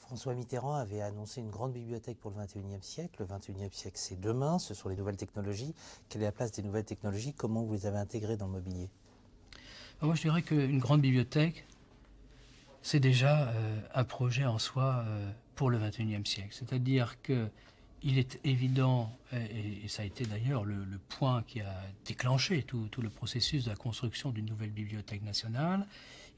François Mitterrand avait annoncé une grande bibliothèque pour le XXIe siècle. Le XXIe siècle, c'est demain, ce sont les nouvelles technologies. Quelle est la place des nouvelles technologies? Comment vous les avez intégrées dans le mobilier? Moi, je dirais qu'une grande bibliothèque, c'est déjà un projet en soi pour le XXIe siècle. C'est-à-dire qu'il est évident, et ça a été d'ailleurs le point qui a déclenché tout le processus de la construction d'une nouvelle bibliothèque nationale,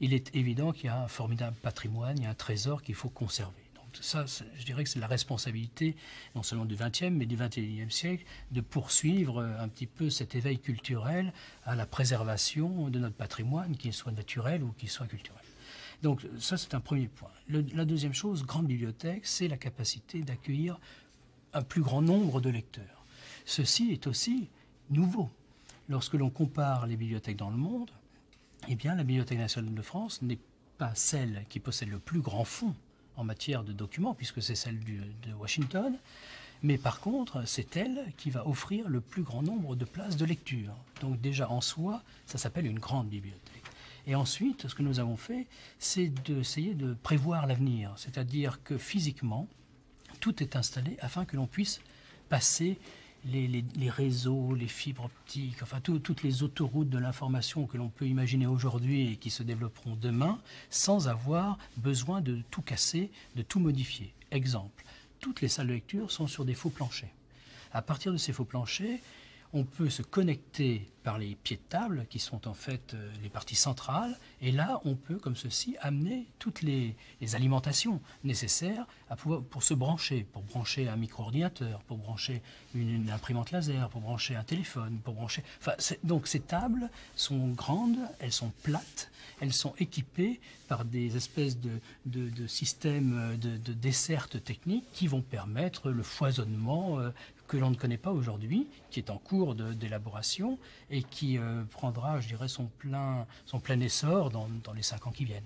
il est évident qu'il y a un formidable patrimoine, il y a un trésor qu'il faut conserver. Donc ça, je dirais que c'est la responsabilité non seulement du XXe, mais du XXIe siècle, de poursuivre un petit peu cet éveil culturel à la préservation de notre patrimoine, qu'il soit naturel ou qu'il soit culturel. Donc ça, c'est un premier point. La deuxième chose, grande bibliothèque, c'est la capacité d'accueillir un plus grand nombre de lecteurs. Ceci est aussi nouveau. Lorsque l'on compare les bibliothèques dans le monde, eh bien, la Bibliothèque nationale de France n'est pas celle qui possède le plus grand fonds en matière de documents, puisque c'est celle de Washington, mais par contre, c'est elle qui va offrir le plus grand nombre de places de lecture. Donc déjà en soi, ça s'appelle une grande bibliothèque. Et ensuite, ce que nous avons fait, c'est d'essayer de prévoir l'avenir, c'est-à-dire que physiquement, tout est installé afin que l'on puisse passer les réseaux, les fibres optiques, enfin toutes les autoroutes de l'information que l'on peut imaginer aujourd'hui et qui se développeront demain, sans avoir besoin de tout casser, de tout modifier. Exemple, toutes les salles de lecture sont sur des faux planchers. À partir de ces faux planchers, on peut se connecter par les pieds de table, qui sont en fait les parties centrales, et là, on peut, comme ceci, amener toutes les alimentations nécessaires pour se brancher, pour brancher un micro-ordinateur, pour brancher une imprimante laser, pour brancher un téléphone, pour brancher... Enfin, donc ces tables sont grandes, elles sont plates, elles sont équipées par des espèces de systèmes de dessertes techniques qui vont permettre le foisonnement que l'on ne connaît pas aujourd'hui, qui est en cours d'élaboration et qui prendra, je dirais, son plein essor dans les 5 ans qui viennent.